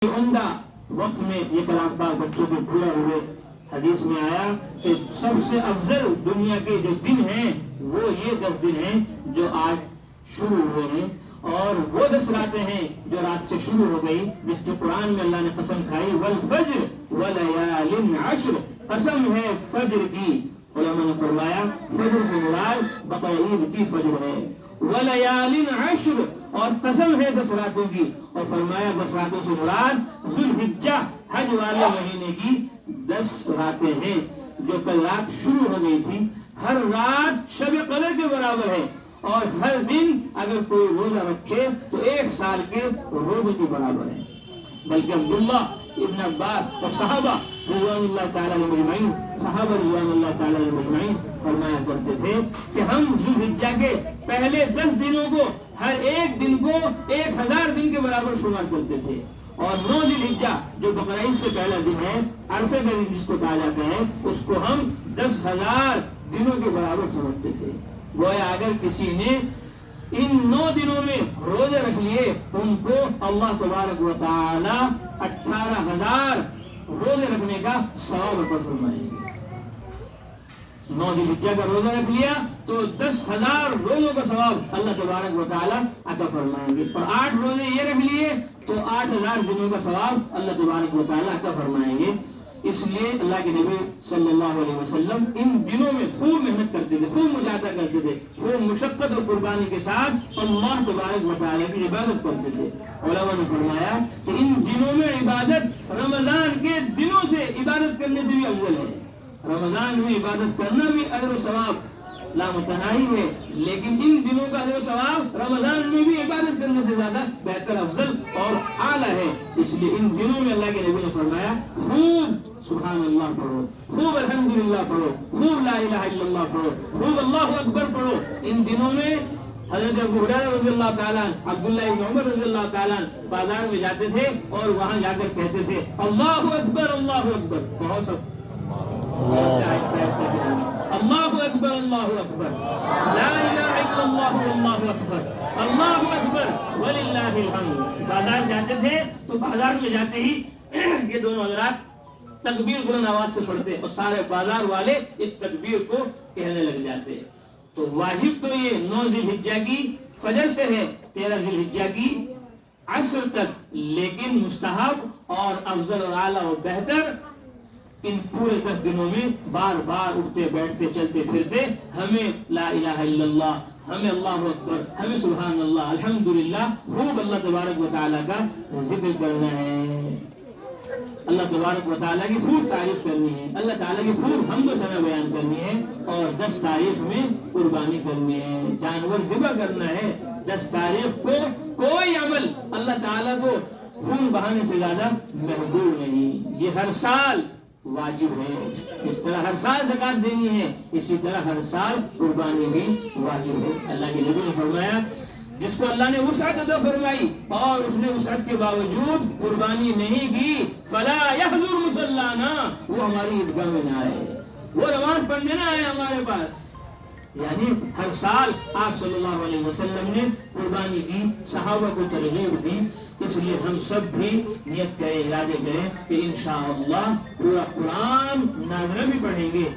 عمدہ وقت میں یہ کلام پاک بچوں کے پورا ہوئے۔ حدیث میں آیا کہ سب سے افضل دنیا کے جو دن ہیں وہ یہ 10 دن ہیں جو آج شروع ہوئے ہیں، اور وہ 10 راتیں ہیں جو رات سے شروع ہو گئی، جس کے قرآن میں اللہ نے قسم کھائی والفجر ولیال عشر، قسم ہے فجر کی۔ علماء نے فرمایا فجر سے مراد بقرہ عید کی فجر ہے، ولیال عشر، اور قسم ہے 10 راتوں کی، اور فرمایا 10 راتوں سے مراد ذوالحجہ حج والے مہینے کی 10 راتیں ہیں جو کل رات شروع ہو گئی تھی۔ ہر رات شب قدر کے برابر ہے، اور ہر دن اگر کوئی روزہ رکھے تو 1 سال کے روزے کے برابر ہے۔ بلکہ عبداللہ ابن عباس اور صحابہ رضوان اللہ تعالیٰ علیہ مجمعین، صحابہ رضوان اللہ تعالیٰ علیہ مجمعین فرمایا کرتے تھے کہ ہم ذوالحجہ کے پہلے 10 دنوں کو ہر ایک دن کو 1000 دن کے برابر شمار کرتے تھے، اور 9 ذوالحجہ جو بقرہ عید سے پہلا دن ہے، عرفے کا دن جس کو کہا جاتا ہے، اس کو ہم 10,000 دنوں کے برابر سمجھتے تھے۔ گویا اگر کسی نے ان 9 دنوں میں روزے رکھ لیے ان کو اللہ تبارک و تعالی 18,000 روزے رکھنے کا ثواب عطا فرمائیں گے۔ 9 ذوالحجہ کا روزہ رکھ لیا تو 10,000 روزوں کا ثواب اللہ تبارک و تعالی عطا فرمائیں گے، اور 8 روزے یہ رکھ لیے تو 8,000 دنوں کا ثواب اللہ تبارک و تعالی عطا فرمائیں گے۔ اس لیے اللہ کے نبی صلی اللہ علیہ وسلم ان دنوں میں خوب محنت کرتے تھے، خوب مجاہدہ کرتے تھے، خوب مشقت اور قربانی کے ساتھ اللہ تبارک و تعالیٰ کی عبادت کرتے تھے۔ علماء نے فرمایا کہ ان دنوں میں عبادت رمضان کے دنوں سے عبادت کرنے سے بھی افضل ہے۔ رمضان میں عبادت کرنا بھی اجر و ثواب لامتناہی ہے، لیکن ان دنوں کا اجر و ثواب رمضان میں بھی عبادت کرنے سے زیادہ بہتر، افضل اور اعلیٰ ہے۔ اس لیے ان دنوں میں اللہ کے نبی نے فرمایا خوب سبحان اللہ پڑھو، خوب الحمدللہ پڑھو، خوب لا الہ الا اللہ پڑھو، خوب اللہ اکبر پڑھو۔ ان دنوں میں حضرت ابو ہریرہ رضی اللہ تعالیٰ، عبداللہ ابن عمر رضی اللہ تعالیٰ بازار میں جاتے تھے اور وہاں جا کر کہتے تھے اللہ اکبر اللہ اکبر، کہو سب اللہ اکبر اللہ اکبر، لا الہ الا اللہ واللہ اکبر، اللہ اکبر وللہ الحمد۔ بازار جاتے تھے تو بازار میں جاتے ہی یہ دونوں حضرات تکبیر بلند آواز سے پڑھتے اور سارے بازار والے اس تکبیر کو کہنے لگ جاتے۔ تو واجب تو یہ 9 ذوالحجہ کی فجر سے ہے، 13 ذوالحجہ کی عصر تک، لیکن مستحب اور افضل اور اعلیٰ اور بہتر ان پورے 10 دنوں میں بار بار اٹھتے بیٹھتے چلتے پھرتے ہمیں لا الہ الا اللہ، ہمیں اللہ اکبر، ہمیں سبحان اللہ، الحمدللہ، خوب اللہ تبارک و تعالیٰ کا ذکر کرنا ہے، اللہ تبارک و تعالیٰ کی خوب تعریف کرنی ہے، اللہ تعالیٰ کی خوب حمد و ثنا بیان کرنی ہے، اور 10 تاریخ میں قربانی کرنی ہے، جانور ذبح کرنا ہے۔ 10 تاریخ کو کوئی عمل اللہ تعالیٰ کو خون بہانے سے زیادہ محبوب نہیں، یہ ہر سال واجب ہے۔ اس طرح ہر سال زکوٰۃ دینی ہے، اسی طرح ہر سال قربانی بھی واجب ہے۔ اللہ کے نبی نے فرمایا جس کو اللہ نے وسعت عطا فرمائی اور اس نے وسعت کے باوجود قربانی نہیں کی فلا یحضر مصلانا، وہ ہماری عیدگاہ میں نہ آئے، وہ نماز پڑھنے نہ آئے ہمارے پاس۔ یعنی ہر سال آپ صلی اللہ علیہ وسلم نے قربانی کی، صحابہ کو ترغیب دی۔ اس لیے ہم سب بھی نیت کریں، ارادے کریں کہ انشاءاللہ پورا قرآن نازلہ بھی پڑھیں گے